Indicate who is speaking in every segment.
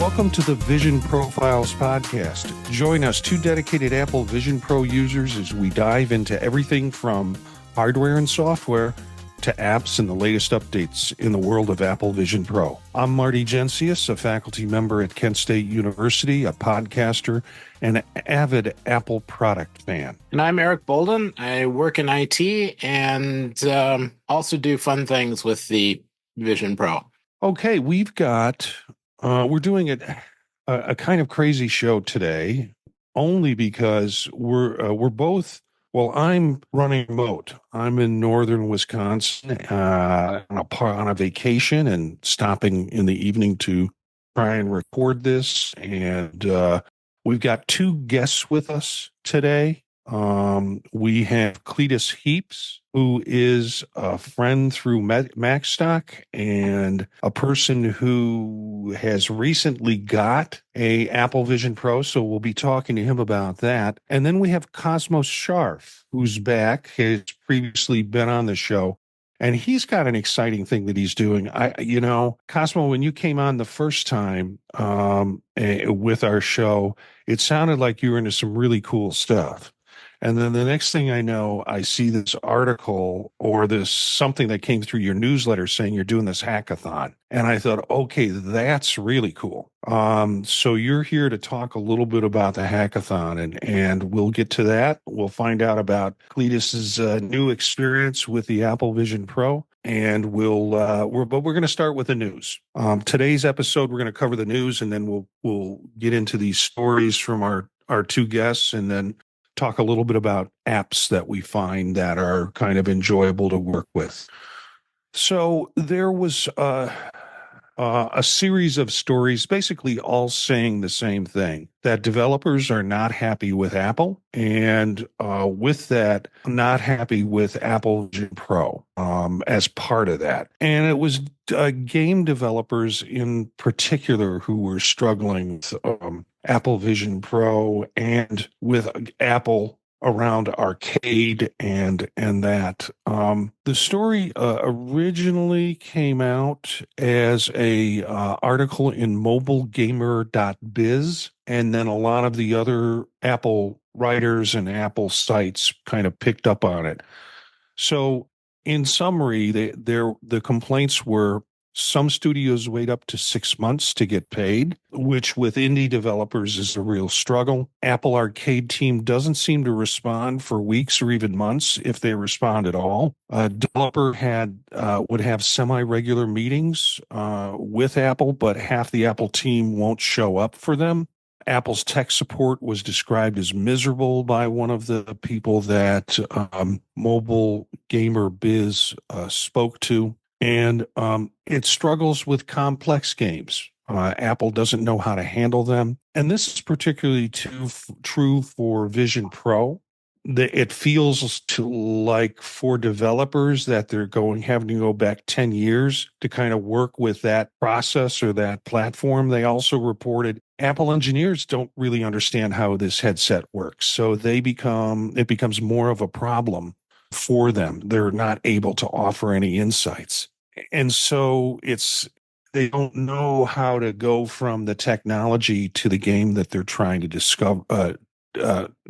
Speaker 1: Welcome to the Vision Profiles podcast. Join us, two dedicated Apple Vision Pro users, as we dive into everything from hardware and software to apps and the latest updates in the world of Apple Vision Pro. I'm Marty, a faculty member at Kent State University, a podcaster, and an avid Apple product fan.
Speaker 2: And I'm Eric Bolden. I work in IT and also do fun things with the Vision Pro.
Speaker 1: Okay, we've got, we're doing a kind of crazy show today, only because we're both. Well, I'm running remote. I'm in northern Wisconsin on a vacation and stopping in the evening to try and record this. And we've got two guests with us today. We have Cletus Heaps, who is a friend through MacStock and a person who has recently got a Apple Vision Pro. So we'll be talking to him about that. And then we have Cosmo Scharf, who's back, has previously been on the show. And he's got an exciting thing that he's doing. Cosmo, when you came on the first time with our show, it sounded like you were into some really cool stuff. And then the next thing I know, I see this article or this something that came through your newsletter saying you're doing this hackathon. And I thought, okay, that's really cool. So you're here to talk a little bit about the hackathon, and we'll get to that. We'll find out about Cletus's new experience with the Apple Vision Pro. And we're going to start with the news. Today's episode, we're going to cover the news, and then we'll get into these stories from our two guests, and then talk a little bit about apps that we find that are kind of enjoyable to work with. So there was a series of stories basically all saying the same thing, that developers are not happy with Apple, and with that, not happy with Apple Vision Pro as part of that. And it was game developers in particular who were struggling with Apple Vision Pro and with Apple around arcade and that. The story originally came out as a article in mobilegamer.biz, and then a lot of the other Apple writers and Apple sites kind of picked up on it. So in summary, the complaints were some studios wait up to 6 months to get paid, which with indie developers is a real struggle. Apple Arcade team doesn't seem to respond for weeks or even months, if they respond at all. A developer would have semi-regular meetings with Apple, but half the Apple team won't show up for them. Apple's tech support was described as miserable by one of the people that Mobile Gamer Biz spoke to. And it struggles with complex games. Apple doesn't know how to handle them. And this is particularly true for Vision Pro. It feels like for developers that they're having to go back 10 years to kind of work with that process or that platform. They also reported Apple engineers don't really understand how this headset works. So it becomes more of a problem for them. They're not able to offer any insights. And so they don't know how to go from the technology to the game that they're trying to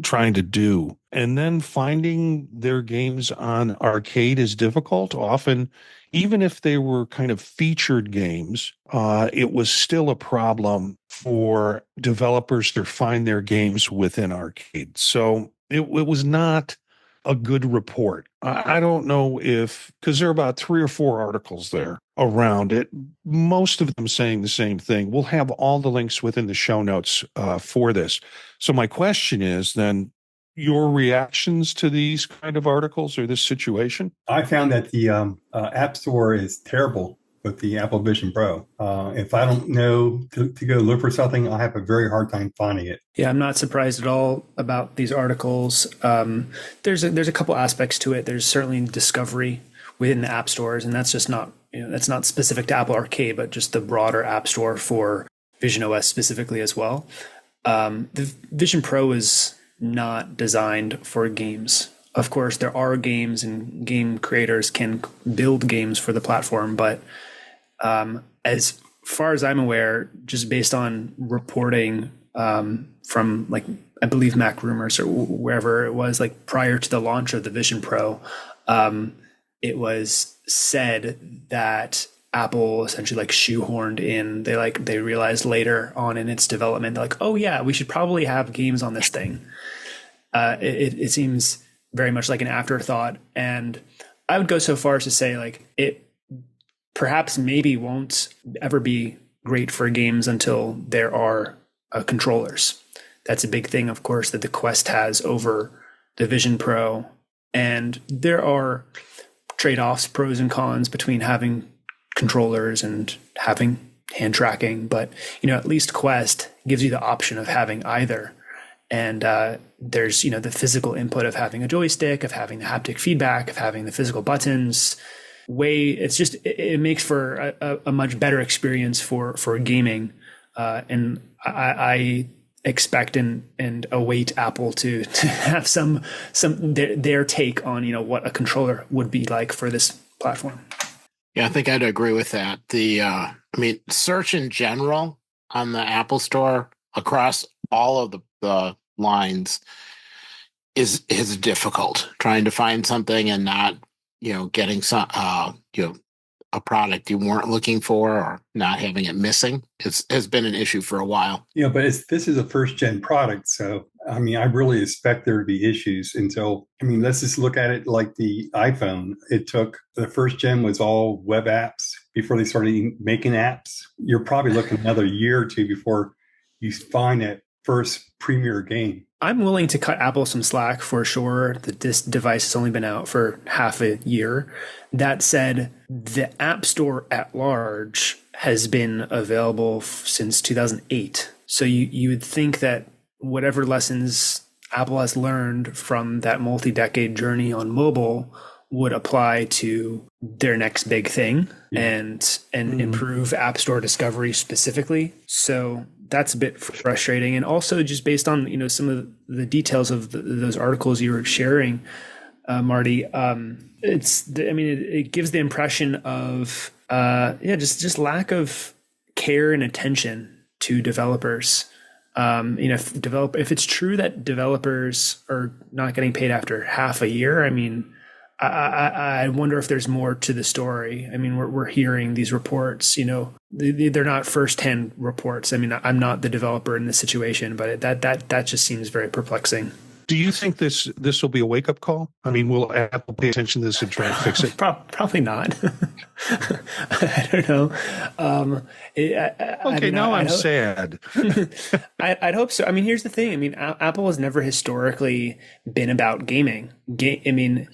Speaker 1: trying to do. And then finding their games on arcade is difficult. Often, even if they were kind of featured games, it was still a problem for developers to find their games within arcade. So it was not a good report. I don't know because there are about 3 or 4 articles there around it, most of them saying the same thing. We'll have all the links within the show notes for this. So my question is then, your reactions to these kind of articles or this situation?
Speaker 3: I found that the App Store is terrible with the Apple Vision Pro. If I don't know to go look for something, I'll have a very hard time finding it.
Speaker 4: Yeah, I'm not surprised at all about these articles. There's a couple aspects to it. There's certainly discovery within the app stores, and that's just not that's not specific to Apple Arcade, but just the broader app store for VisionOS specifically as well. The Vision Pro is not designed for games. Of course, there are games and game creators can build games for the platform, but as far as I'm aware, just based on reporting from like, I believe Mac Rumors or wherever it was, like prior to the launch of the Vision Pro, it was said that Apple essentially like shoehorned in, they realized later on in its development, they're like, oh yeah, we should probably have games on this thing. It seems very much like an afterthought. And I would go so far as to say like it perhaps maybe won't ever be great for games until there are controllers. That's a big thing, of course, that the Quest has over the Vision Pro. And there are trade-offs, pros and cons between having controllers and having hand tracking. But, at least Quest gives you the option of having either. And there's, the physical input of having a joystick, of having the haptic feedback, of having the physical buttons. It makes for a much better experience for gaming. And I expect and await Apple to have some their take on, what a controller would be like for this platform.
Speaker 2: Yeah, I think I'd agree with that. Search in general on the Apple Store across all of the lines is difficult. Trying to find something and not, getting some, a product you weren't looking for or not having it missing has been an issue for a while.
Speaker 3: But this is a first gen product. So, I really expect there to be issues until, let's just look at it like the iPhone. It took, the first gen was all web apps before they started making apps. You're probably looking another year or two before you find that first premier game.
Speaker 4: I'm willing to cut Apple some slack for sure that this device has only been out for half a year. That said, the App Store at large has been available since 2008. So you would think that whatever lessons Apple has learned from that multi-decade journey on mobile would apply to their next big thing and improve App Store discovery specifically. So that's a bit frustrating. And also just based on, some of the details of those articles you were sharing, Marty, it gives the impression of, just lack of care and attention to developers. If it's true that developers are not getting paid after half a year, I wonder if there's more to the story. We're hearing these reports, they're not firsthand reports. I'm not the developer in this situation, but that just seems very perplexing.
Speaker 1: Do you think this will be a wake up call? Will Apple pay attention to this and try to fix it?
Speaker 4: Probably not. I don't know.
Speaker 1: I'm sad.
Speaker 4: I'd hope so. Here's the thing. Apple has never historically been about gaming. And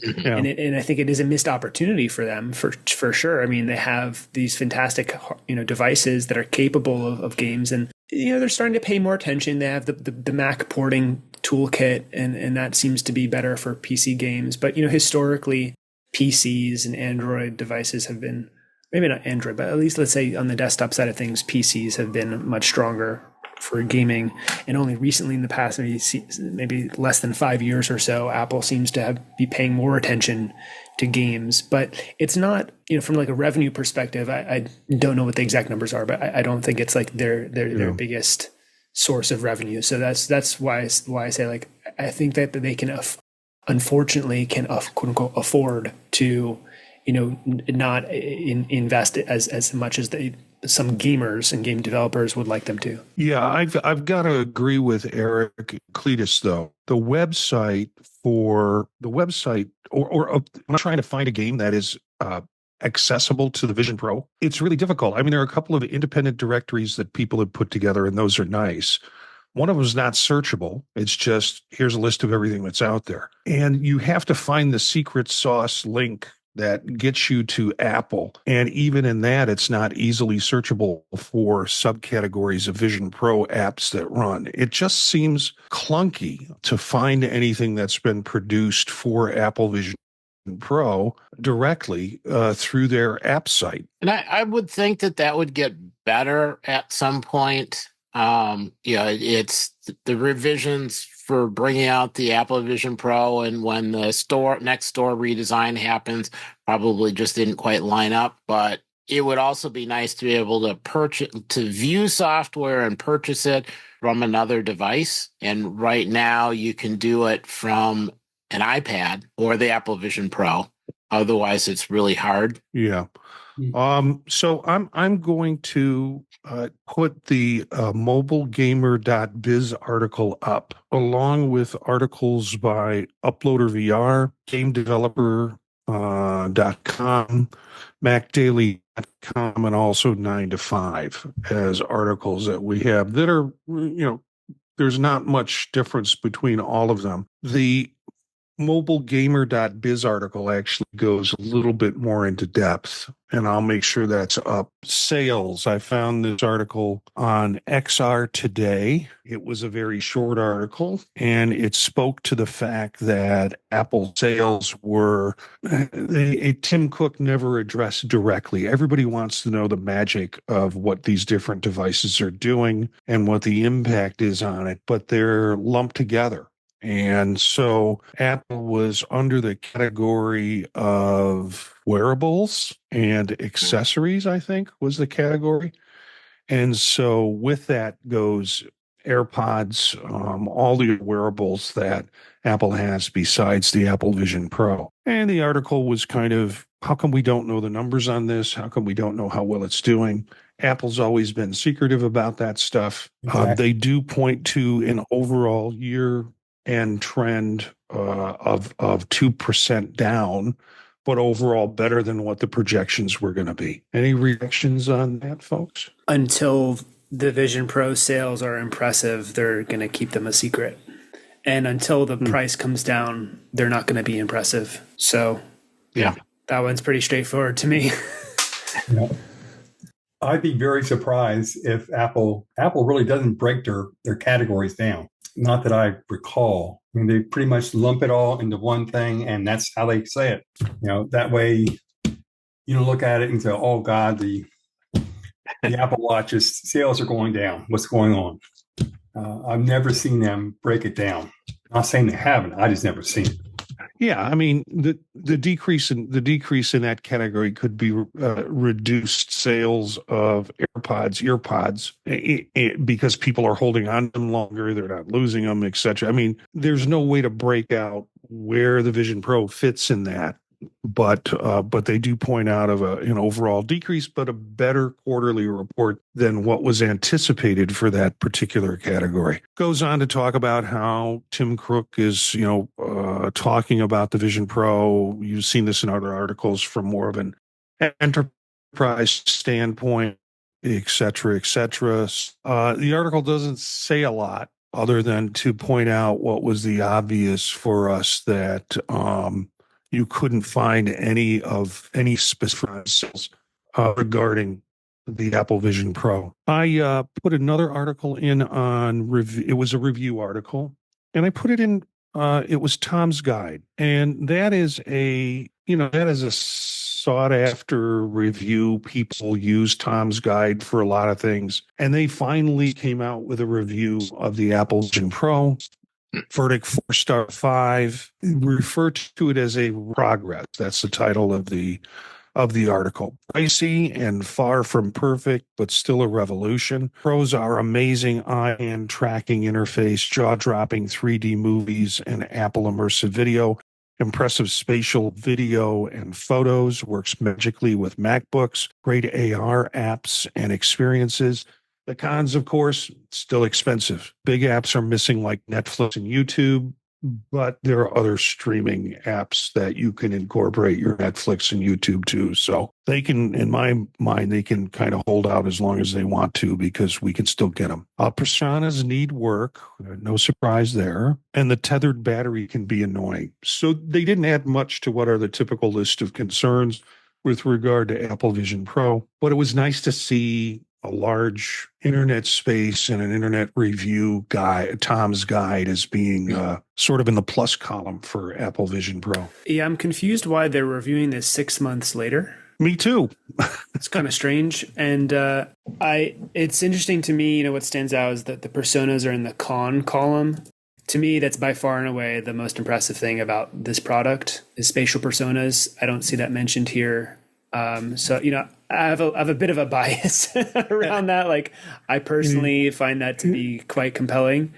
Speaker 4: I think it is a missed opportunity for them for sure. They have these fantastic, devices that are capable of games, and they're starting to pay more attention. They have the Mac porting toolkit, and that seems to be better for PC games. But historically, PCs and Android devices have been, maybe not Android, but at least let's say on the desktop side of things, PCs have been much stronger for gaming. And only recently, in the past maybe less than 5 years or so, Apple seems to be paying more attention to games. But it's not, from like a revenue perspective, I don't know what the exact numbers are, but I don't think it's like their biggest source of revenue. So that's why I say, like, I think that they can unfortunately quote unquote afford to not invest as much as some gamers and game developers would like them to.
Speaker 1: Yeah, I've got to agree with Eric Cletus though. The website, or I'm trying to find a game that is accessible to the Vision Pro. It's really difficult. There are a couple of independent directories that people have put together, and those are nice. One of them is not searchable. It's just, here's a list of everything that's out there. And you have to find the secret sauce link that gets you to Apple. And even in that, it's not easily searchable for subcategories of Vision Pro apps that run. It just seems clunky to find anything that's been produced for Apple Vision Pro directly through their app site.
Speaker 2: And I would think that would get better at some point. It's the revisions for bringing out the Apple Vision Pro, and when the next store redesign happens, probably just didn't quite line up. But it would also be nice to be able to view software and purchase it from another device. And right now you can do it from an iPad or the Apple Vision Pro. Otherwise, it's really hard.
Speaker 1: Yeah. So I'm going to put the mobilegamer.biz article up, along with articles by Uploader VR, Game Developer .com, MacDaily.com, and also 9 to 5 as articles that we have that are, there's not much difference between all of them. The mobilegamer.biz article actually goes a little bit more into depth, and I'll make sure that's up. Sales. I found this article on XR Today. It was a very short article, and it spoke to the fact that Apple sales were, Tim Cook never addressed directly. Everybody wants to know the magic of what these different devices are doing and what the impact is on it, but they're lumped together. And so Apple was under the category of wearables and accessories, I think was the category. And so with that goes AirPods, all the wearables that Apple has besides the Apple Vision Pro. And the article was kind of, how come we don't know the numbers on this? How come we don't know how well it's doing? Apple's always been secretive about that stuff.
Speaker 3: Exactly.
Speaker 1: They do point to an overall year and trend of 2% down, but overall better than what the projections were going to be. Any reactions on that, folks?
Speaker 4: Until the Vision Pro sales are impressive, they're going to keep them a secret. And until the price comes down, they're not going to be impressive. So
Speaker 2: yeah,
Speaker 4: that one's pretty straightforward to me.
Speaker 3: Yeah. I'd be very surprised if Apple really doesn't break their categories down. Not that I recall. I mean, they pretty much lump it all into one thing, and that's how they say it. That way you don't look at it and say, oh, God, the Apple Watch's sales are going down. What's going on? I've never seen them break it down. I'm not saying they haven't. I just never seen it.
Speaker 1: Yeah, I mean the decrease in that category could be reduced sales of earpods, because people are holding on to them longer, they're not losing them, etc. I mean, there's no way to break out where the Vision Pro fits in that, but they do point out of an overall decrease, but a better quarterly report than what was anticipated for that particular category. Goes on to talk about how Tim Cook is, talking about the Vision Pro. You've seen this in other articles from more of an enterprise standpoint, et cetera, et cetera. The article doesn't say a lot other than to point out what was the obvious for us, that you couldn't find any specifics regarding the Apple Vision Pro. I put another article in on review. It was a review article, and I put it in. It was Tom's Guide, and that is a sought after review. People use Tom's Guide for a lot of things, and they finally came out with a review of the Apple Vision Pro. Verdict 4.5. Refer to it as a progress. That's the title of the article. Pricey and far from perfect, but still a revolution. Pros are amazing eye-hand tracking interface, jaw-dropping 3D movies, and Apple immersive video. Impressive spatial video and photos, works magically with MacBooks, great AR apps and experiences. The cons, of course, still expensive. Big apps are missing, like Netflix and YouTube, but there are other streaming apps that you can incorporate your Netflix and YouTube to. So they can, in my mind, they can kind of hold out as long as they want to, because we can still get them. Personas need work. No surprise there. And the tethered battery can be annoying. So they didn't add much to what are the typical list of concerns with regard to Apple Vision Pro. But it was nice to see a large internet space and an internet review guide, Tom's Guide, as being sort of in the plus column for Apple Vision Pro.
Speaker 4: Yeah, I'm confused why they're reviewing this 6 months later.
Speaker 1: Me too.
Speaker 4: It's kind of strange. And it's interesting to me, what stands out is that the personas are in the con column. To me, that's by far and away the most impressive thing about this product is spatial personas. I don't see that mentioned here. So, I have a bit of a bias around that. Like, I personally find that to be quite compelling,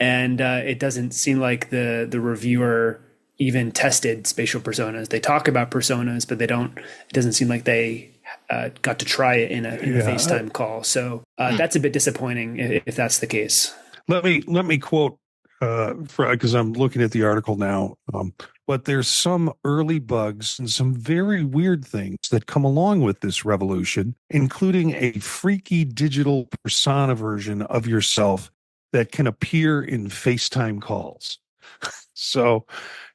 Speaker 4: and it doesn't seem like the reviewer even tested spatial personas. They talk about personas, but they don't. It doesn't seem like they got to try it in a FaceTime call. So that's a bit disappointing if that's the case.
Speaker 1: Let me quote because I'm looking at the article now. But there's some early bugs and some very weird things that come along with this revolution, including a freaky digital persona version of yourself that can appear in FaceTime calls. So,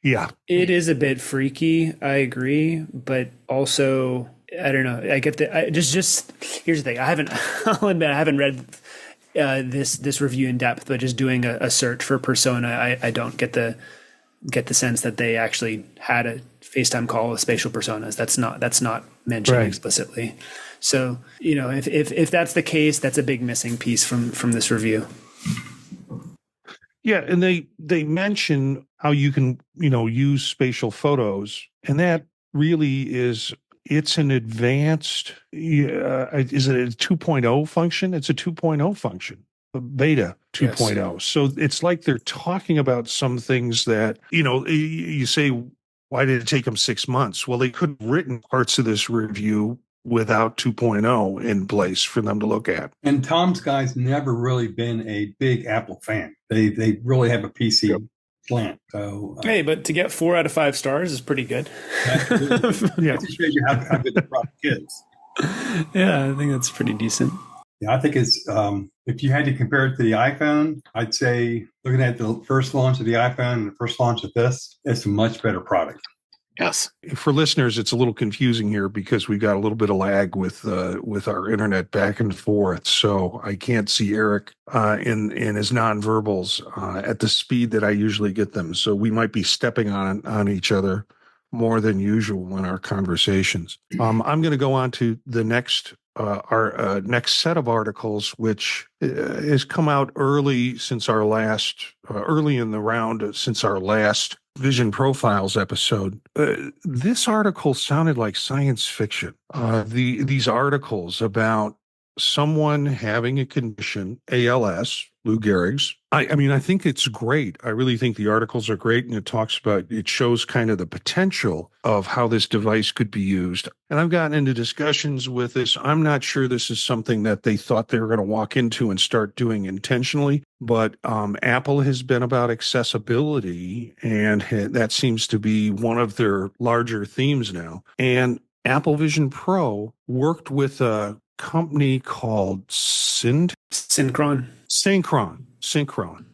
Speaker 1: yeah.
Speaker 4: It is a bit freaky, I agree, but also, I don't know. I get just here's the thing. I'll admit, I haven't read this review in depth, but just doing a search for persona, I don't get the sense that they actually had a FaceTime call with spatial personas. That's not mentioned explicitly. So, if that's the case, that's a big missing piece from this review.
Speaker 1: Yeah, and they mention how you can, use spatial photos, and that really it's an advanced, is it a 2.0 function? It's a 2.0 function, a beta 2.0. Yes. So it's like they're talking about some things that, you say, why did it take them 6 months? Well, they could have written parts of this review without 2.0 in place for them to look at.
Speaker 3: And Tom's guy's never really been a big Apple fan. They really have a PC plant. So
Speaker 4: hey, but to get 4 out of 5 stars is pretty good.
Speaker 3: That just shows you how good the product is.
Speaker 4: Yeah, I think that's pretty decent.
Speaker 3: Yeah, I think it's if you had to compare it to the iPhone, I'd say looking at the first launch of the iPhone and the first launch of this, it's a much better product.
Speaker 2: Yes.
Speaker 1: For listeners, it's a little confusing here because we've got a little bit of lag with our internet back and forth. So I can't see Eric in his nonverbals at the speed that I usually get them. So we might be stepping on each other more than usual in our conversations. I'm going to go on to the next our next set of articles, which has come out early in the round since our last Vision Profiles episode. This article sounded like science fiction. These articles about someone having a condition, ALS, Lou Gehrig's. I mean, I think it's great. I really think the articles are great, and it shows kind of the potential of how this device could be used. And I've gotten into discussions with this. I'm not sure this is something that they thought they were going to walk into and start doing intentionally, but Apple has been about accessibility, and that seems to be one of their larger themes now. And Apple Vision Pro worked with a company called
Speaker 4: Synchron.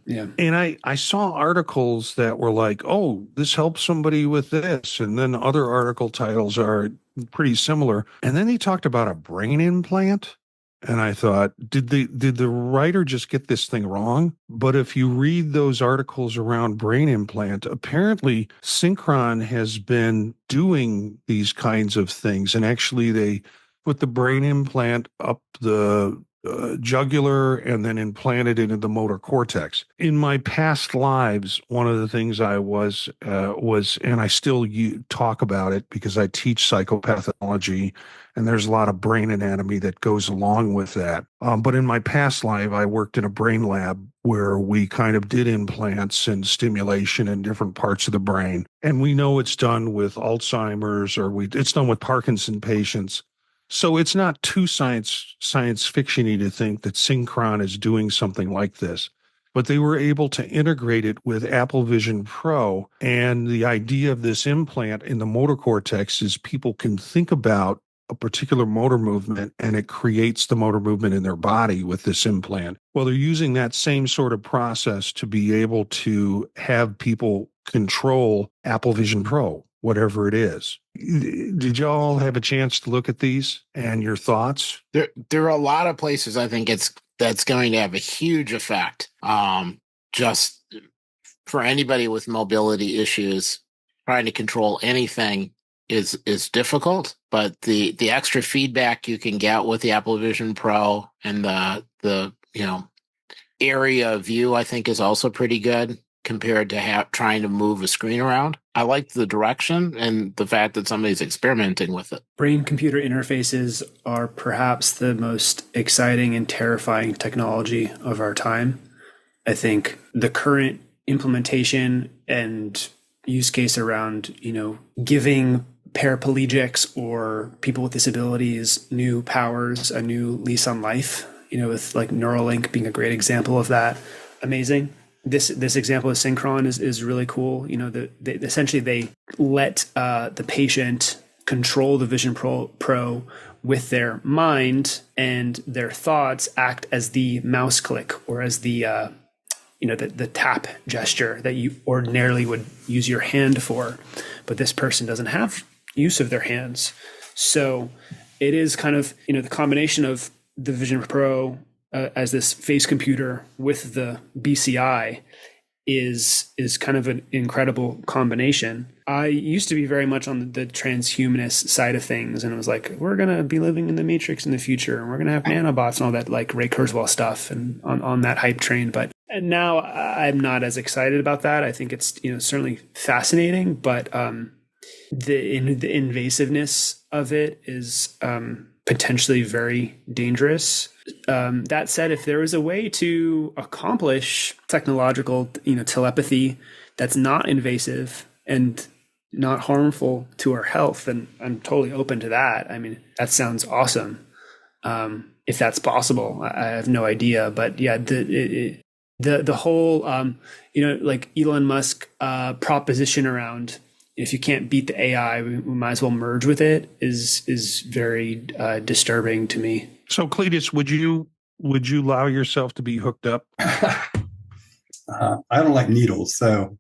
Speaker 4: Yeah.
Speaker 1: And I saw articles that were like, oh, this helps somebody with this. And then other article titles are pretty similar. And then they talked about a brain implant. And I thought, did the writer just get this thing wrong? But if you read those articles around brain implant, apparently Synchron has been doing these kinds of things. And actually they put the brain implant up the jugular and then implanted it into the motor cortex. In my past lives, one of the things I was, and I still talk about it because I teach psychopathology, and there's a lot of brain anatomy that goes along with that. But in my past life, I worked in a brain lab where we kind of did implants and stimulation in different parts of the brain. And we know it's done with Alzheimer's, it's done with Parkinson patients. So it's not too science fiction-y to think that Synchron is doing something like this. But they were able to integrate it with Apple Vision Pro. And the idea of this implant in the motor cortex is people can think about a particular motor movement, and it creates the motor movement in their body with this implant. Well, they're using that same sort of process to be able to have people control Apple Vision Pro, whatever it is. Did y'all have a chance to look at these and your thoughts?
Speaker 2: There are a lot of places I think that's going to have a huge effect. Just for anybody with mobility issues, trying to control anything is difficult, but the extra feedback you can get with the Apple Vision Pro and the area view, I think, is also pretty good. compared to trying to move a screen around. I like the direction and the fact that somebody's experimenting with it.
Speaker 4: Brain-computer interfaces are perhaps the most exciting and terrifying technology of our time. I think the current implementation and use case around, giving paraplegics or people with disabilities new powers, a new lease on life, with like Neuralink being a great example of that. Amazing. This example of Synchron is really cool. Essentially they let the patient control the Vision Pro with their mind, and their thoughts act as the mouse click or as the the tap gesture that you ordinarily would use your hand for, but this person doesn't have use of their hands. So it is kind of, the combination of the Vision Pro as this face computer with the BCI is kind of an incredible combination. I used to be very much on the transhumanist side of things, and it was like, we're going to be living in the Matrix in the future, and we're going to have nanobots and all that, like Ray Kurzweil stuff, and on that hype train. But now I'm not as excited about that. I think it's certainly fascinating, but the invasiveness of it is potentially very dangerous. That said, if there was a way to accomplish technological, telepathy that's not invasive and not harmful to our health, then I'm totally open to that. I mean, that sounds awesome. If that's possible, I have no idea, but yeah, the whole, like Elon Musk proposition around, if you can't beat the AI, we might as well merge with it is very disturbing to me.
Speaker 1: So, Cletus, would you allow yourself to be hooked up?
Speaker 3: I don't like needles, so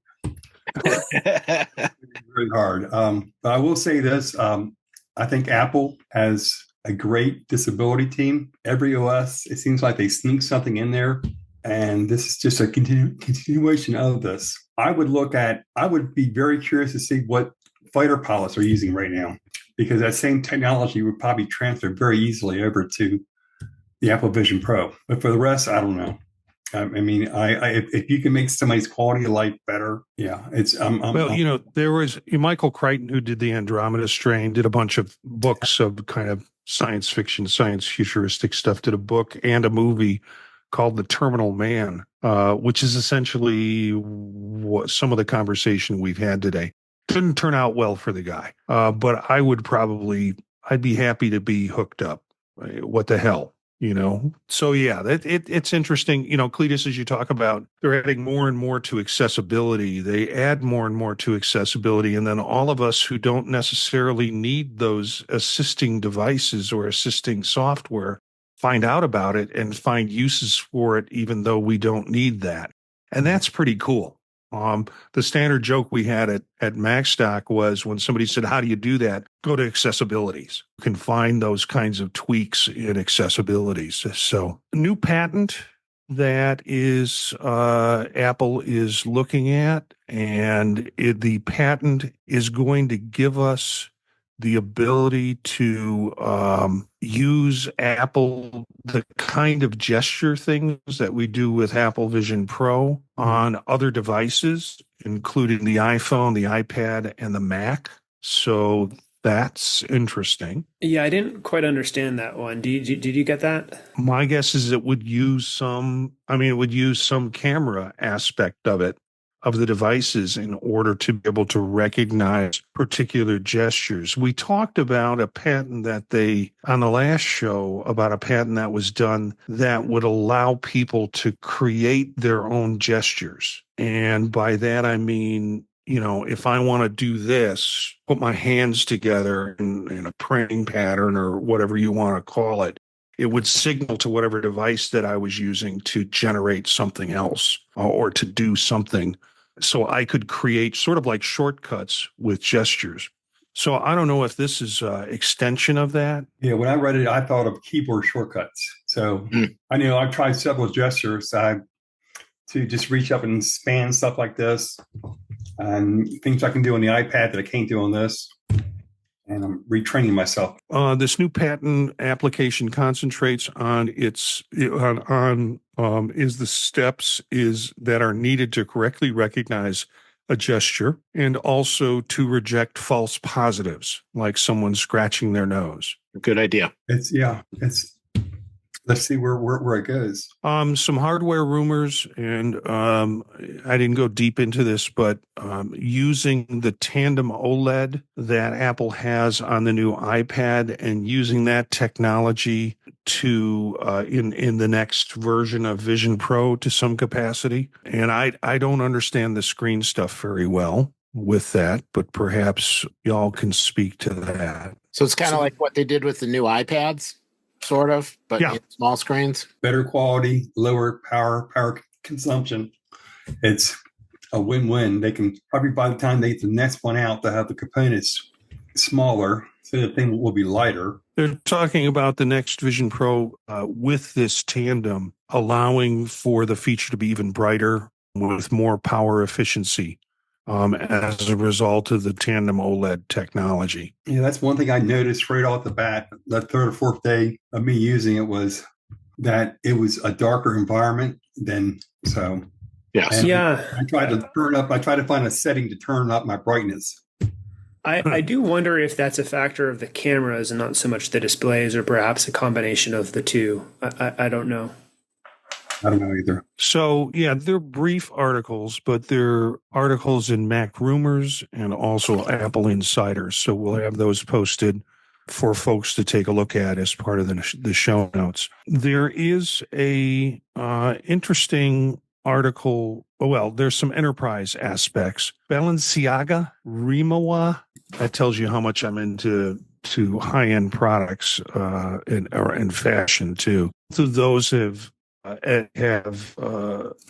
Speaker 3: very hard. But I will say this: I think Apple has a great disability team. Every OS, it seems like they sneak something in there, and this is just a continuation of this. I would be very curious to see what fighter pilots are using right now, because that same technology would probably transfer very easily over to the Apple Vision Pro. But for the rest, I don't know. I mean, if you can make somebody's quality of life better, yeah, it's.
Speaker 1: There was Michael Crichton, who did the Andromeda Strain, did a bunch of books of kind of science fiction, science futuristic stuff. Did a book and a movie called The Terminal Man, which is essentially what some of the conversation we've had today. Didn't turn out well for the guy, but I'd be happy to be hooked up. What the hell? So yeah, it's interesting. Cletus, as you talk about, they're adding more and more to accessibility. They add more and more to accessibility. And then all of us who don't necessarily need those assisting devices or assisting software find out about it and find uses for it, even though we don't need that. And that's pretty cool. The standard joke we had at MacStock was when somebody said, how do you do that? Go to accessibilities. You can find those kinds of tweaks in accessibilities. So new patent that is Apple is looking at, and the patent is going to give us the ability to use the kind of gesture things that we do with Apple Vision Pro on other devices, including the iPhone, the iPad, and the Mac. So that's interesting.
Speaker 4: Yeah, I didn't quite understand that one. Did you get that?
Speaker 1: My guess is it would use some camera aspect of the devices in order to be able to recognize particular gestures. We talked about a patent on the last show, about a patent that was done that would allow people to create their own gestures. And by that, I mean, if I want to do this, put my hands together in a praying pattern or whatever you want to call it, it would signal to whatever device that I was using to generate something else or to do something. So I could create sort of like shortcuts with gestures. So I don't know if this is an extension of that.
Speaker 3: Yeah, when I read it, I thought of keyboard shortcuts. So I know I've tried several gestures to just reach up and span stuff like this, and things I can do on the iPad that I can't do on this. and I'm retraining myself.
Speaker 1: This new patent application concentrates on is the steps is that are needed to correctly recognize a gesture and also to reject false positives, like someone scratching their nose.
Speaker 2: Good idea.
Speaker 3: Let's see where it goes.
Speaker 1: Some hardware rumors, and I didn't go deep into this, but using the tandem OLED that Apple has on the new iPad and using that technology to in the next version of Vision Pro to some capacity. And I don't understand the screen stuff very well with that, but perhaps y'all can speak to that.
Speaker 2: So it's kind of like what they did with the new iPads, sort of, but
Speaker 1: Yeah.
Speaker 2: in small screens.
Speaker 3: Better quality, lower power consumption. It's a win-win. They can probably, by the time they get the next one out, they'll have the components smaller, so the thing will be lighter.
Speaker 1: They're talking about the next Vision Pro with this tandem, allowing for the feature to be even brighter with more power efficiency as a result of the tandem OLED technology.
Speaker 3: Yeah, that's one thing I noticed right off the bat. The third or fourth day of me using it was that it was a darker environment than so.
Speaker 2: Yes.
Speaker 3: And
Speaker 4: Yeah.
Speaker 3: I tried to find a setting to turn up my brightness.
Speaker 4: I do wonder if that's a factor of the cameras and not so much the displays, or perhaps a combination of the two. I don't know.
Speaker 3: I don't know either.
Speaker 1: So, yeah, they're brief articles, but they're articles in Mac Rumors and also Apple Insiders. So we'll have those posted for folks to take a look at as part of the show notes. There is a interesting article. Well, there's some enterprise aspects. Balenciaga, Rimawa. That tells you how much I'm into high-end products and fashion too. So those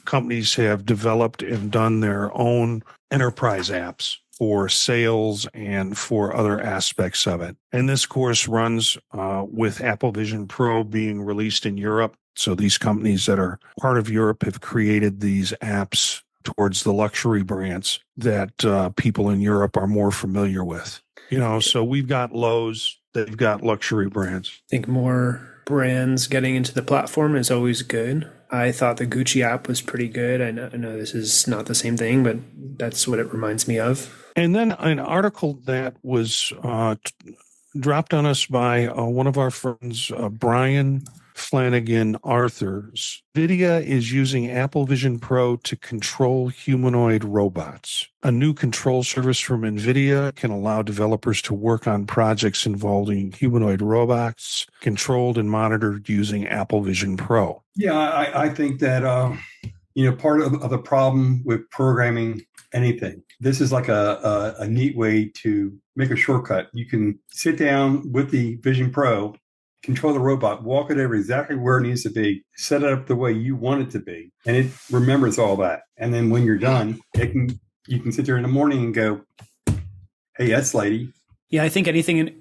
Speaker 1: companies have developed and done their own enterprise apps for sales and for other aspects of it. And this course runs with Apple Vision Pro being released in Europe. So these companies that are part of Europe have created these apps towards the luxury brands that people in Europe are more familiar with. So we've got Lowe's, they've got luxury brands.
Speaker 4: I think more brands getting into the platform is always good. I thought the Gucci app was pretty good. I know this is not the same thing, but that's what it reminds me of. And
Speaker 1: then an article that was dropped on us by one of our friends, Brian Flanagan Arthurs. NVIDIA is using Apple Vision Pro to control humanoid robots. A new control service from NVIDIA can allow developers to work on projects involving humanoid robots controlled and monitored using Apple Vision Pro.
Speaker 3: Yeah, I think that, part of the problem with programming anything, this is like a neat way to make a shortcut. You can sit down with the Vision Pro, control the robot, walk it over exactly where it needs to be, set it up the way you want it to be, and it remembers all that. And then when you're done, you can sit there in the morning and go, "Hey, yes, lady."
Speaker 4: Yeah, I think anything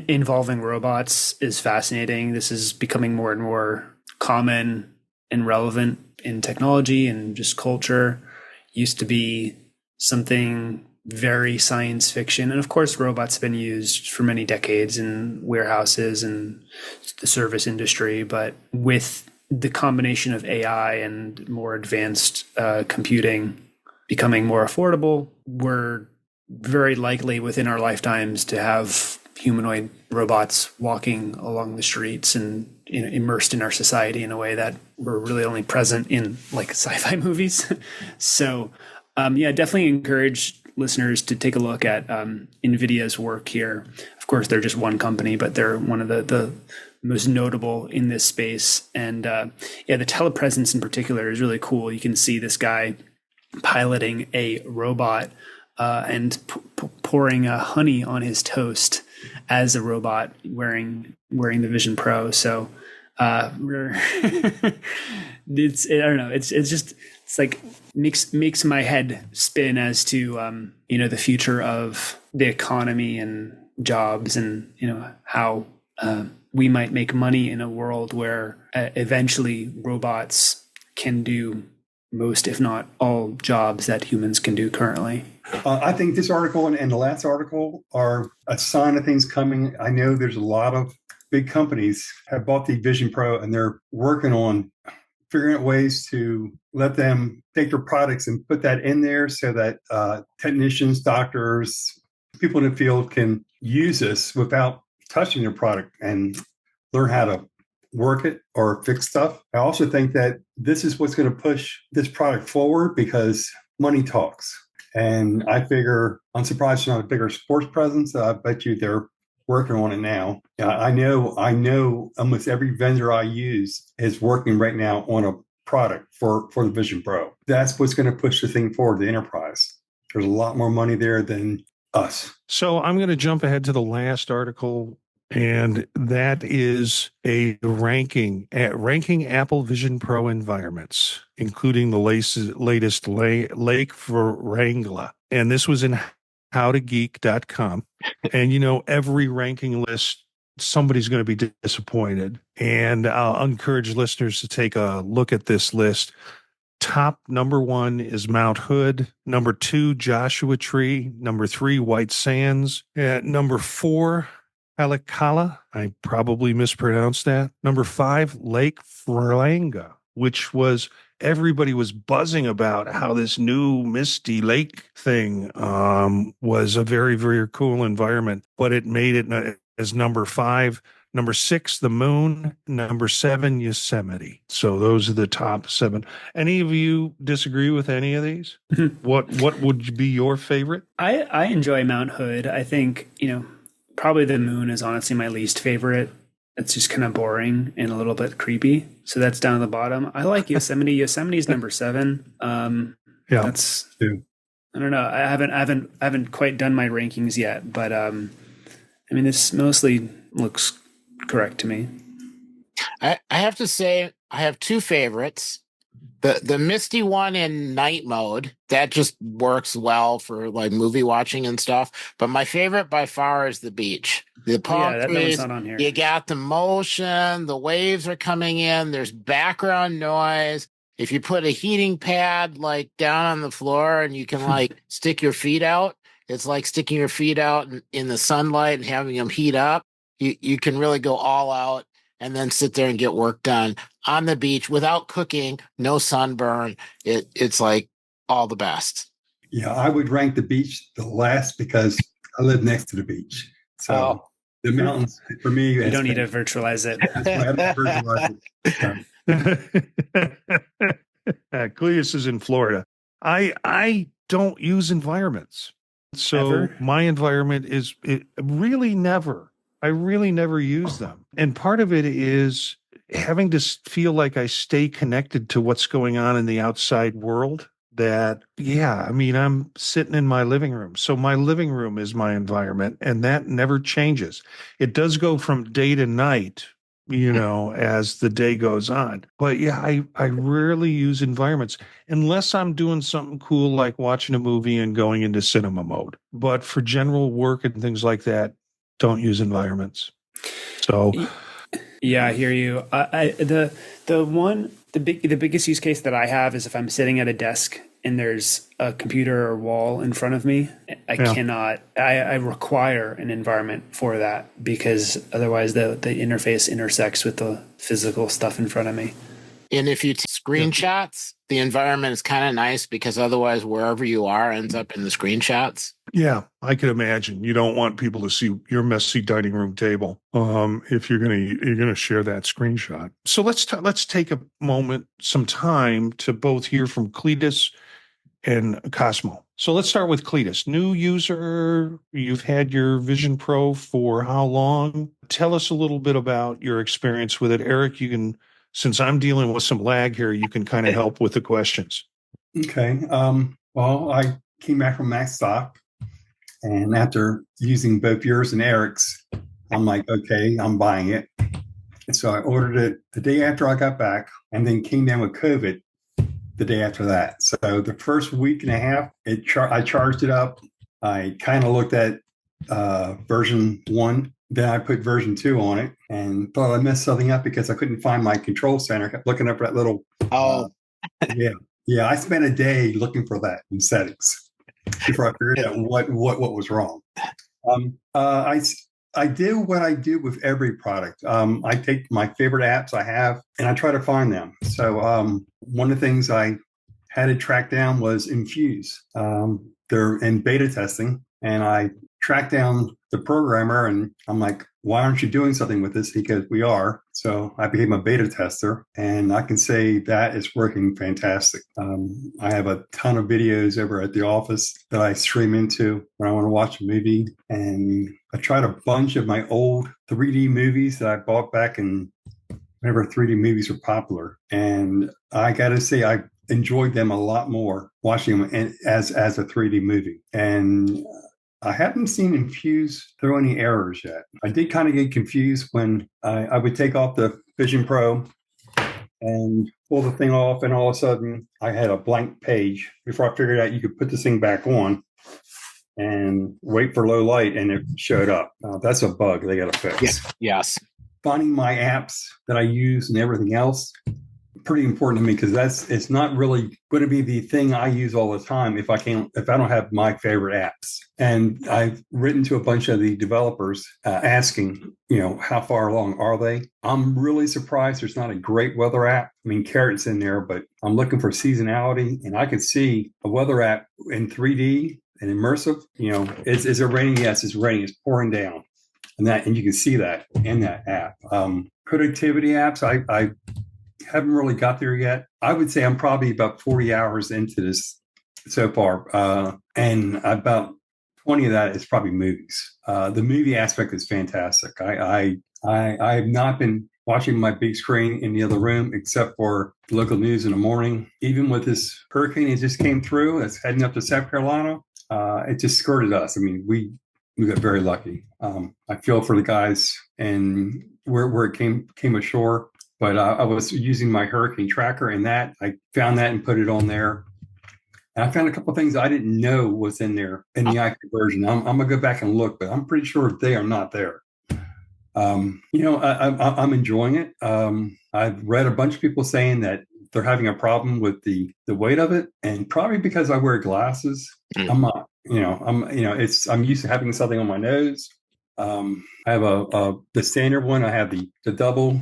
Speaker 4: involving robots is fascinating. This is becoming more and more common and relevant in technology and just culture. Used to be something very science fiction. And of course, robots have been used for many decades in warehouses and the service industry. But with the combination of AI and more advanced computing becoming more affordable, we're very likely within our lifetimes to have humanoid robots walking along the streets and immersed in our society in a way that we're really only present in like sci-fi movies. So definitely encourage listeners to take a look at NVIDIA's work here. Of course, they're just one company, but they're one of the most notable in this space. And the telepresence in particular is really cool. You can see this guy piloting a robot and pouring honey on his toast as a robot wearing the Vision Pro. So it's like makes my head spin as to the future of the economy and jobs, and how we might make money in a world where eventually robots can do most, if not all, jobs that humans can do currently.
Speaker 3: I think this article and the last article are a sign of things coming. I know there's a lot of big companies have bought the Vision Pro and they're working on figuring out ways to let them take their products and put that in there so that technicians, doctors, people in the field can use this without touching their product and learn how to work it or fix stuff. I also think that this is what's going to push this product forward because money talks. And I figure, I'm surprised it's not a bigger sports presence. I bet you they're working on it now. I know almost every vendor I use is working right now on a product for the Vision Pro. That's what's going to push the thing forward, the enterprise. There's a lot more money there than us.
Speaker 1: So I'm going to jump ahead to the last article, and that is a ranking Apple Vision Pro environments, including the latest Lake for Wrangler. And this was in howtogeek.com. And, every ranking list, somebody's going to be disappointed. And I'll encourage listeners to take a look at this list. Top number 1 is Mount Hood. Number 2, Joshua Tree. Number 3, White Sands. Number 4, Halikala. I probably mispronounced that. Number 5, Lake Franga, which was everybody was buzzing about how this new Misty Lake thing was a very, very cool environment, but it made it as number 5. Number 6, the Moon. Number 7, Yosemite. So those are the top 7. Any of you disagree with any of these? What would be your favorite?
Speaker 4: I enjoy Mount Hood. I think, probably the Moon is honestly my least favorite. It's just kind of boring and a little bit creepy. So that's down at the bottom. I like Yosemite. Yosemite's number 7. That's I don't know. I haven't quite done my rankings yet, but this mostly looks correct to me.
Speaker 2: I have to say I have 2 favorites. The Misty one in night mode, that just works well for like movie watching and stuff. But my favorite by far is the beach. The palm trees,
Speaker 4: not on here.
Speaker 2: You got the motion, the waves are coming in, there's background noise. If you put a heating pad like down on the floor and you can like stick your feet out, it's like sticking your feet out in the sunlight and having them heat up. You can really go all out and then sit there and get work done on the beach without cooking, no sunburn. It's like all the best.
Speaker 3: Yeah, I would rank the beach the last because I live next to the beach. So the mountains, for me...
Speaker 4: You don't need to virtualize it.
Speaker 3: That's why I haven't virtualized it.
Speaker 1: Cletus is in Florida. I don't use environments. So
Speaker 4: Ever?
Speaker 1: My environment is really never. I really never use them. And part of it is having to feel like I stay connected to what's going on in the outside world. I'm sitting in my living room. So my living room is my environment, and that never changes. It does go from day to night, as the day goes on. But I rarely use environments unless I'm doing something cool like watching a movie and going into cinema mode. But for general work and things like that, don't use environments. So
Speaker 4: yeah, I hear you. The biggest use case that I have is if I'm sitting at a desk and there's a computer or wall in front of me. I require an environment for that because otherwise the interface intersects with the physical stuff in front of me.
Speaker 2: And if you take screenshots, the environment is kind of nice because otherwise wherever you are ends up in the screenshots.
Speaker 1: Yeah, I can imagine. You don't want people to see your messy dining room table if you're gonna share that screenshot. So let's take a moment, some time to both hear from Cletus and Cosmo. So let's start with Cletus. New user, you've had your Vision Pro for how long? Tell us a little bit about your experience with it. Eric, you can, since I'm dealing with some lag here, you can kind of help with the questions.
Speaker 3: Okay. Well, I came back from MacStock, and after using both yours and Eric's, I'm like, okay, I'm buying it. And so I ordered it the day after I got back, and then came down with COVID the day after that. So the first week and a half, I charged it up. I kind of looked at version 1. Then I put version 2 on it and thought I messed something up because I couldn't find my control center. I kept looking up that little... Yeah, I spent a day looking for that in settings before I figured out what was wrong. Um, uh, I I do what I do with every product. I take my favorite apps I have and I try to find them. So one of the things I had to track down was Infuse. They're in beta testing, and I tracked down the programmer, and I'm like, "Why aren't you doing something with this?" Because we are. So I became a beta tester, and I can say that is working fantastic. I have a ton of videos over at the office that I stream into when I want to watch a movie, and I tried a bunch of my old 3D movies that I bought back in whenever 3D movies were popular, and I got to say I enjoyed them a lot more watching them as a 3D movie. And I haven't seen Infuse throw any errors yet. I did kind of get confused when I would take off the Vision Pro and pull the thing off, and all of a sudden I had a blank page before I figured out you could put this thing back on and wait for low light, and it showed up. That's a bug they got to fix.
Speaker 2: Yes.
Speaker 3: Finding my apps that I use and everything else, pretty important to me, because it's not really going to be the thing I use all the time if I don't have my favorite apps. And I've written to a bunch of the developers asking, how far along are they? I'm really surprised there's not a great weather app. I mean, Carrot's in there, but I'm looking for seasonality, and I could see a weather app in 3D and immersive. Is it raining? Yes, it's raining. It's pouring down. And you can see that in that app. Productivity apps, I haven't really got there yet. I would say I'm probably about 40 hours into this so far, and about 20 of that is probably movies. The movie aspect is fantastic. I have not been watching my big screen in the other room except for local news in the morning. Even with this hurricane that just came through, that's heading up to South Carolina, it just skirted us. I mean, we got very lucky. I feel for the guys and where it came ashore. But I was using my hurricane tracker, and that I found that and put it on there. And I found a couple of things I didn't know was in there in the active version. I'm gonna go back and look, but I'm pretty sure they are not there. I'm enjoying it. I've read a bunch of people saying that they're having a problem with the weight of it, and probably because I wear glasses. I'm not. I'm used to having something on my nose. I have the standard one. I have the double.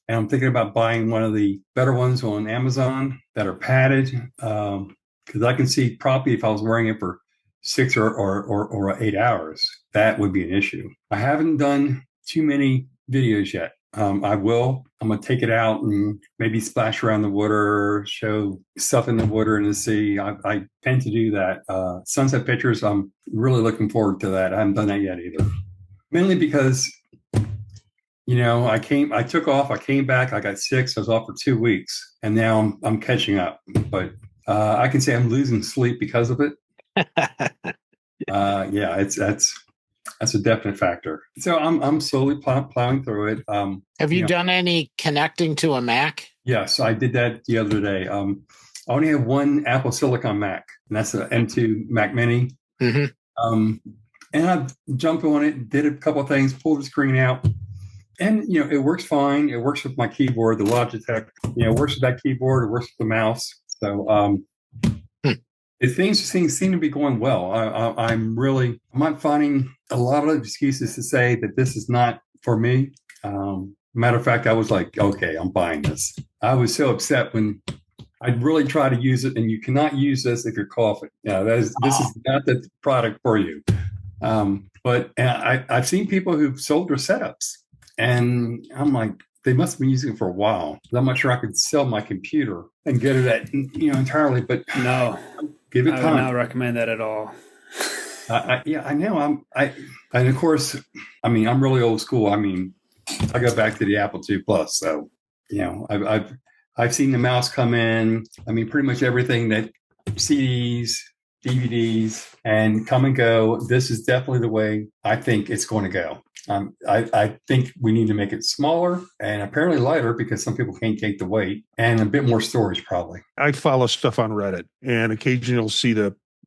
Speaker 3: And I'm thinking about buying one of the better ones on Amazon that are padded, because I can see probably if I was wearing it for 6 or 8 hours, that would be an issue. I haven't done too many videos yet. I will. I'm going to take it out and maybe splash around the water, show stuff in the water in the sea. I tend to do that. Sunset pictures, I'm really looking forward to that. I haven't done that yet either. Mainly because I took off, I came back, I got sick, so I was off for 2 weeks, and now I'm catching up. But I can say I'm losing sleep because of it. That's a definite factor. So I'm slowly plowing through it.
Speaker 2: Have you done any connecting to a Mac?
Speaker 3: Yes, I did that the other day. I only have one Apple Silicon Mac, and that's an M2 Mac Mini. Mm-hmm. And I jumped on it, did a couple of things, pulled the screen out. And, it works fine. It works with my keyboard, the Logitech. It works with that keyboard. It works with the mouse. So things seem to be going well. I'm not finding a lot of excuses to say that this is not for me. Matter of fact, I was like, okay, I'm buying this. I was so upset when I'd really try to use it, and you cannot use this if you're coughing. This is not the product for you. But I've seen people who've sold their setups. And I'm like, they must have been using it for a while. I'm not sure I could sell my computer and get it at, entirely, but
Speaker 4: no,
Speaker 3: give it time.
Speaker 4: I would not recommend that at all.
Speaker 3: I know. And of course, I'm really old school. I go back to the Apple II Plus. So, I've seen the mouse come in. Pretty much everything that CDs, DVDs, and come and go. This is definitely the way I think it's going to go. I think we need to make it smaller and apparently lighter, because some people can't take the weight, and a bit more storage probably.
Speaker 1: I follow stuff on Reddit, and occasionally you'll see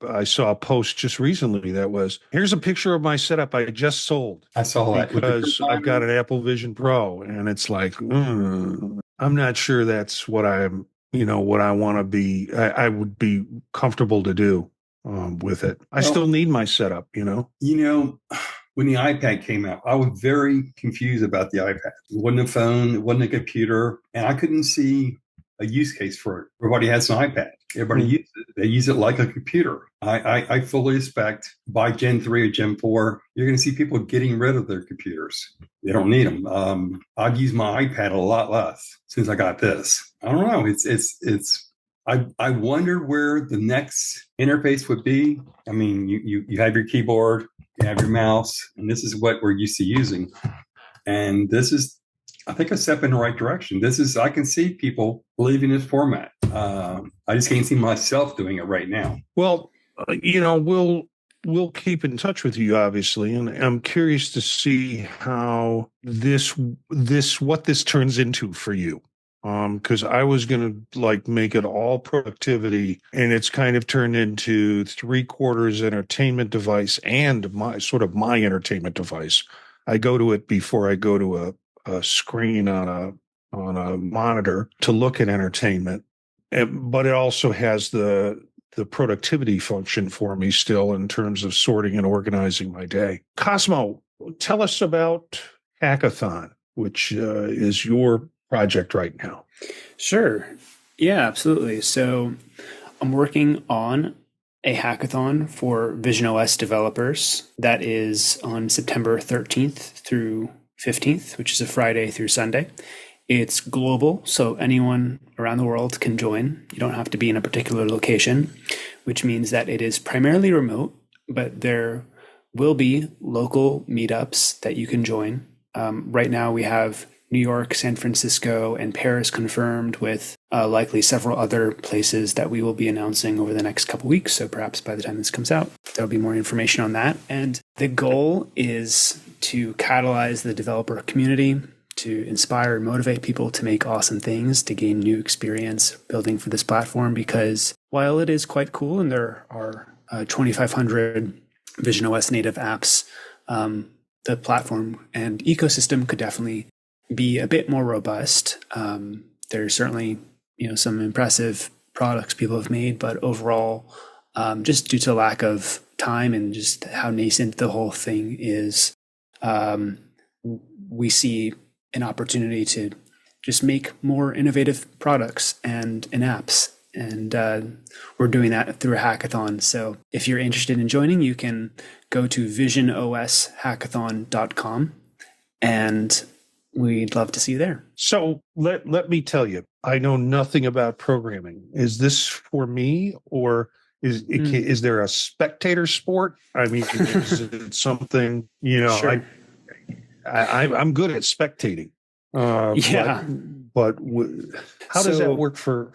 Speaker 1: I saw a post just recently that was, here's a picture of my setup I just sold.
Speaker 3: I saw that.
Speaker 1: Because I've got an Apple Vision Pro, and it's like, I'm not sure that's what I'm what I want to be, I would be comfortable to do with it. I still need my setup,
Speaker 3: When the iPad came out, I was very confused about the iPad. It wasn't a phone, it wasn't a computer, and I couldn't see a use case for it. Everybody has an iPad. Everybody uses it. They use it like a computer. I fully expect by Gen 3 or Gen 4, you're going to see people getting rid of their computers. They don't need them. I've used my iPad a lot less since I got this. I don't know. I wonder where the next interface would be. I mean, you have your keyboard, you have your mouse, and this is what we're used to using. And this is, I think, a step in the right direction. I can see people leaving this format. I just can't see myself doing it right now.
Speaker 1: Well, we'll keep in touch with you, obviously, and I'm curious to see how what this turns into for you. Because I was going to make it all productivity, and it's kind of turned into 3/4 entertainment device and my entertainment device. I go to it before I go to a screen on a monitor to look at entertainment, but it also has the productivity function for me still in terms of sorting and organizing my day. Cosmo, tell us about Hackathon, which is your project right now.
Speaker 4: Sure. Yeah, absolutely. So I'm working on a hackathon for VisionOS developers that is on September 13th through 15th, which is a Friday through Sunday. It's global, so anyone around the world can join. You don't have to be in a particular location, which means that it is primarily remote, but there will be local meetups that you can join. Right now we have New York, San Francisco, and Paris confirmed, with likely several other places that we will be announcing over the next couple weeks. So perhaps by the time this comes out, there'll be more information on that. And the goal is to catalyze the developer community, to inspire and motivate people to make awesome things, to gain new experience building for this platform. Because while it is quite cool and there are 2,500 VisionOS native apps, the platform and ecosystem could definitely be a bit more robust. There's certainly, some impressive products people have made, but overall, just due to lack of time and just how nascent the whole thing is, we see an opportunity to just make more innovative products and apps. And we're doing that through a hackathon. So if you're interested in joining, you can go to VisionOSHackathon.com, and we'd love to see you there.
Speaker 1: So let me tell you, I know nothing about programming. Is this for me, or is there a spectator sport? I mean, is it something,
Speaker 4: Sure.
Speaker 1: I'm good at spectating.
Speaker 4: Yeah.
Speaker 1: But how does that work for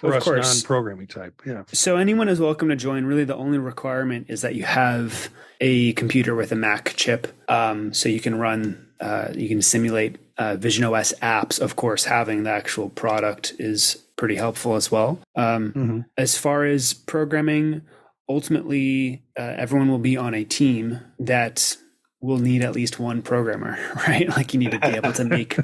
Speaker 1: us non-programming type? Yeah.
Speaker 4: So anyone is welcome to join. Really, the only requirement is that you have a computer with a Mac chip, so you can run. You can simulate VisionOS apps. Of course, having the actual product is pretty helpful as well. As far as programming, ultimately, everyone will be on a team that will need at least one programmer, right? Like you need to be able to make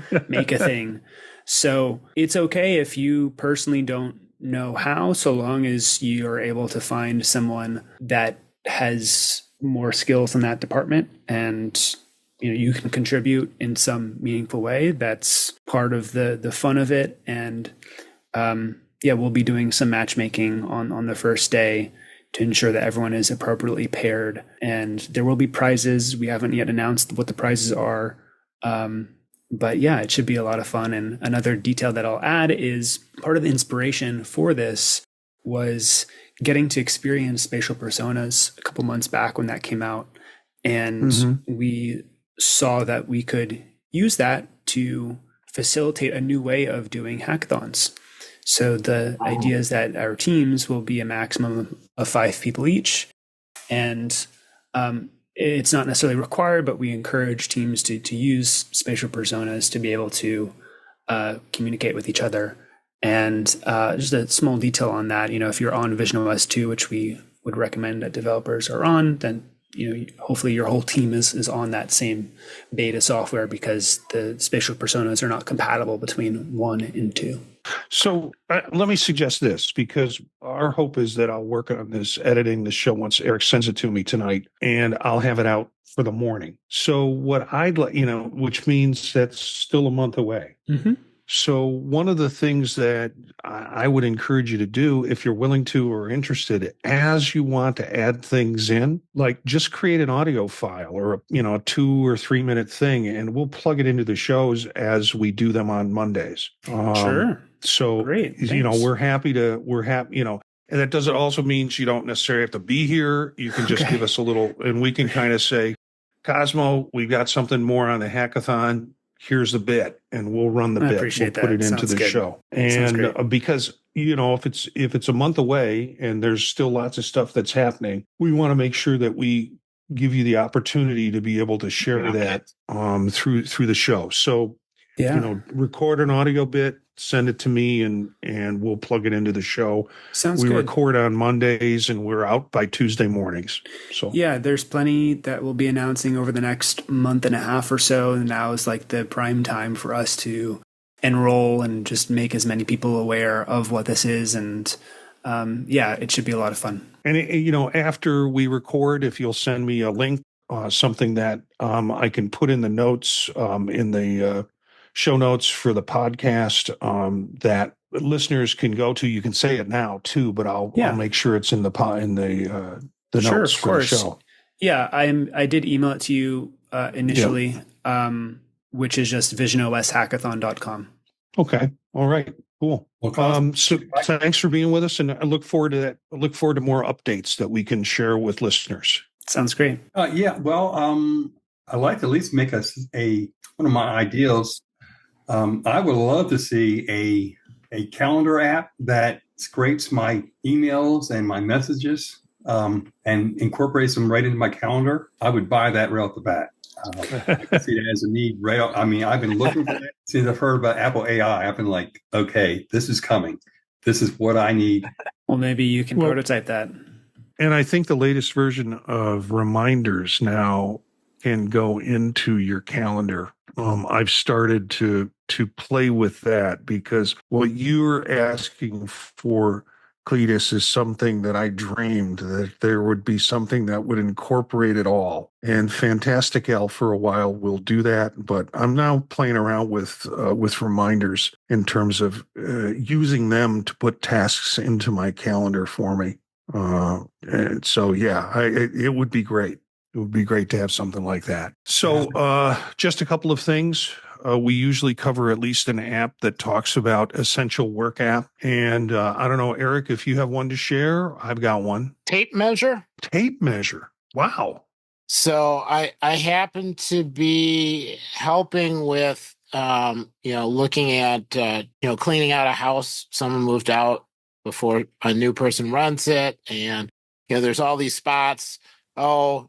Speaker 4: a thing. So it's okay if you personally don't know how, so long as you are able to find someone that has more skills in that department and you can contribute in some meaningful way. That's part of the fun of it. And we'll be doing some matchmaking on the first day to ensure that everyone is appropriately paired. And there will be prizes. We haven't yet announced what the prizes are. But yeah, it should be a lot of fun. And another detail that I'll add is part of the inspiration for this was getting to experience spatial personas a couple months back when that came out. And we saw that we could use that to facilitate a new way of doing hackathons. So the idea is that our teams will be a maximum of 5 people each. And it's not necessarily required, but we encourage teams to use spatial personas to be able to communicate with each other. And just a small detail on that, if you're on VisionOS 2, which we would recommend that developers are on, then hopefully your whole team is on that same beta software, because the spatial personas are not compatible between 1 and 2.
Speaker 1: So let me suggest this, because our hope is that I'll work on this, editing the show once Eric sends it to me tonight, and I'll have it out for the morning. So what I'd like, which means that's still a month away.
Speaker 4: Mm-hmm.
Speaker 1: So one of the things that I would encourage you to do, if you're willing to or interested, as you want to add things in, like just create an audio file or a 2 or 3 minute thing, and we'll plug it into the shows as we do them on Mondays.
Speaker 4: Sure.
Speaker 1: So
Speaker 4: Great. Thanks.
Speaker 1: we're happy, and that doesn't also means you don't necessarily have to be here. You can just give us a little, and we can kind of say, Cosmo, we've got something more on the hackathon. Here's the bit, and we'll run the bit.
Speaker 4: Appreciate
Speaker 1: we'll put
Speaker 4: that.
Speaker 1: it into
Speaker 4: Sounds
Speaker 1: the
Speaker 4: good.
Speaker 1: show.
Speaker 4: Sounds
Speaker 1: And
Speaker 4: great.
Speaker 1: because if it's a month away and there's still lots of stuff that's happening, we want to make sure that we give you the opportunity to be able to share that through the show. So record an audio bit, send it to me, and we'll plug it into the show.
Speaker 4: Sounds
Speaker 1: we
Speaker 4: good.
Speaker 1: record on Mondays and we're out by Tuesday mornings. So
Speaker 4: yeah, there's plenty that we'll be announcing over the next month and a half or so. And now is like the prime time for us to enroll and just make as many people aware of what this is. And it should be a lot of fun.
Speaker 1: And after we record, if you'll send me a link, something that I can put in the notes, in the show notes for the podcast, that listeners can go to. You can say it now too, but I'll make sure it's in the notes for the show.
Speaker 4: Yeah, I did email it to you initially, which is just VisionOS Hackathon.com.
Speaker 1: Okay. All right. Cool.
Speaker 3: Well,
Speaker 1: so thanks for being with us, and I look forward to that. I look forward to more updates that we can share with listeners.
Speaker 4: Sounds great.
Speaker 3: I'd like to at least make us one of my ideals. I would love to see a calendar app that scrapes my emails and my messages and incorporates them right into my calendar. I would buy that right off the bat. I can see that as a need. I've been looking for that since I've heard about Apple AI. I've been like, okay, this is coming. This is what I need.
Speaker 4: Well, maybe you can prototype that.
Speaker 1: And I think the latest version of reminders now can go into your calendar. I've started to play with that, because what you're asking for, Cletus, is something that I dreamed that there would be something that would incorporate it all. And Fantastic Al for a while will do that, but I'm now playing around with reminders in terms of using them to put tasks into my calendar for me. And so, it would be great. It would be great to have something like that. So just a couple of things. We usually cover at least an app that talks about essential work app. And I don't know, Eric, if you have one to share. I've got one.
Speaker 2: Tape measure.
Speaker 1: Tape measure. Wow.
Speaker 2: So I happen to be helping with, looking at, cleaning out a house. Someone moved out before a new person runs it. And, there's all these spots. I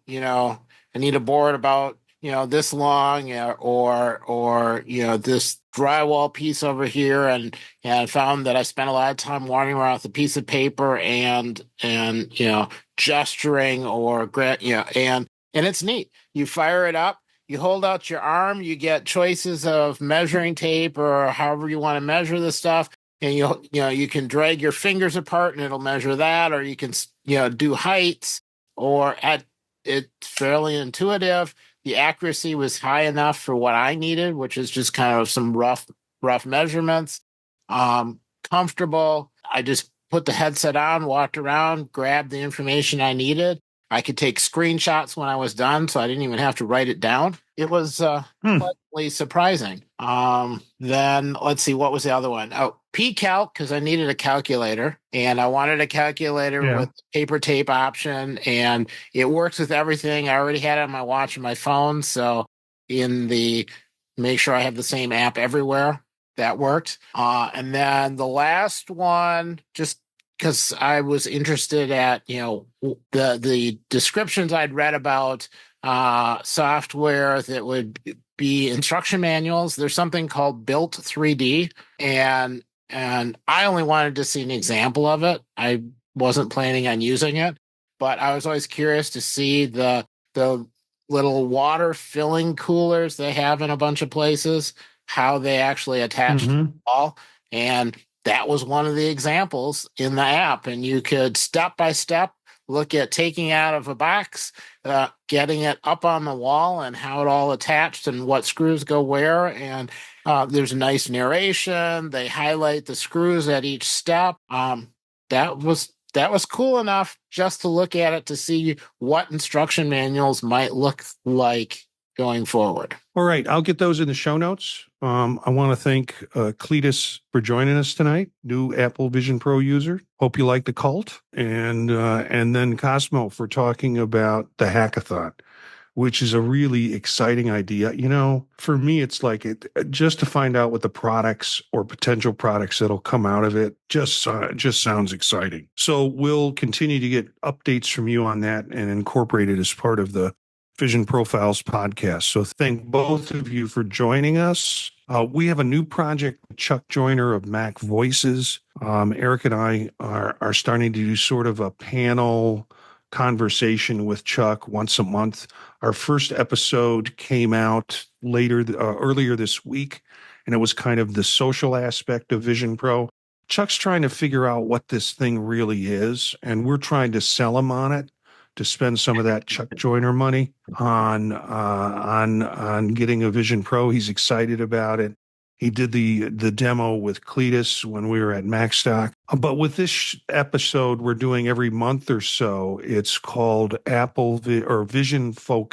Speaker 2: need a board about, this long, or this drywall piece over here. And I found that I spent a lot of time wandering around with a piece of paper and gesturing and it's neat. You fire it up, you hold out your arm, you get choices of measuring tape or however you want to measure the stuff. And you can drag your fingers apart and it'll measure that, or you can, do heights, or it's fairly intuitive. The accuracy was high enough for what I needed, which is just kind of some rough measurements. Comfortable. I just put the headset on, walked around, grabbed the information I needed. I could take screenshots when I was done, so I didn't even have to write it down. It was pleasantly surprising. Then let's see, what was the other one? Oh, PCalc, because I needed a calculator, and I wanted a calculator with paper tape option, and it works with everything. I already had it on my watch and my phone, so make sure I have the same app everywhere. That worked. And then the last one, just because I was interested at, the descriptions I'd read about software that would be instruction manuals. There's something called Built 3D, and I only wanted to see an example of it. I wasn't planning on using it, but I was always curious to see the little water filling coolers they have in a bunch of places, how they actually attach to the wall. And that was one of the examples in the app. And you could step by step look at taking out of a box, getting it up on the wall and how it all attached and what screws go where. And there's a nice narration. They highlight the screws at each step. That was cool enough just to look at it to see what instruction manuals might look like going forward.
Speaker 1: All right, I'll get those in the show notes. I want to thank Cletus for joining us tonight, new Apple Vision Pro user. Hope you like the cult, and then Cosmo for talking about the hackathon, which is a really exciting idea. You know, for me, it's like just to find out what the products or potential products that'll come out of it just sounds exciting. So we'll continue to get updates from you on that and incorporate it as part of the Vision Profiles podcast. So thank both of you for joining us. We have a new project with Chuck Joyner of Mac Voices. Eric and I are starting to do sort of a panel conversation with Chuck once a month. Our first episode came out earlier this week, and it was kind of the social aspect of Vision Pro. Chuck's trying to figure out what this thing really is, and we're trying to sell him on it, to spend some of that Chuck Joyner money on getting a Vision Pro. He's excited about it. He did the demo with Cletus when we were at MacStock. But with this episode we're doing every month or so, it's called Vision Pro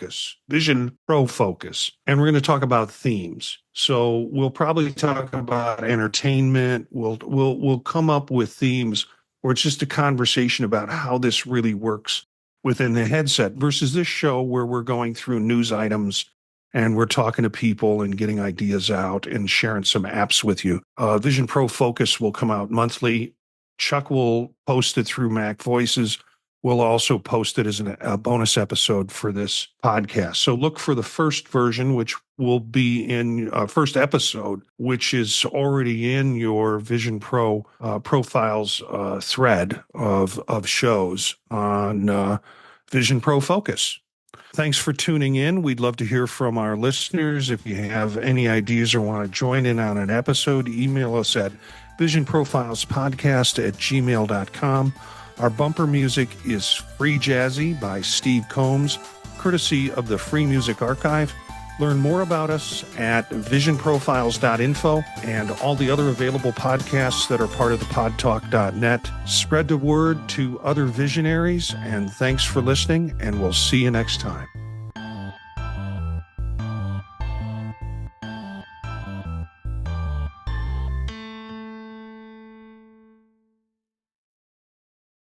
Speaker 1: Focus. And we're going to talk about themes. So we'll probably talk about entertainment. We'll come up with themes where it's just a conversation about how this really works within the headset versus this show where we're going through news items and we're talking to people and getting ideas out and sharing some apps with you. Vision Pro Focus will come out monthly. Chuck will post it through Mac Voices. We'll also post it as a bonus episode for this podcast. So look for the first version, which will be in first episode, which is already in your Vision Pro profiles thread of shows on Vision Pro Focus. Thanks for tuning in. We'd love to hear from our listeners. If you have any ideas or want to join in on an episode, email us at visionprofilspodcast@gmail.com. Our bumper music is Free Jazzy by Steve Combs, courtesy of the Free Music Archive. Learn more about us at VisionProfiles.info and all the other available podcasts that are part of the podtalk.net. Spread the word to other visionaries, and thanks for listening, and we'll see you next time.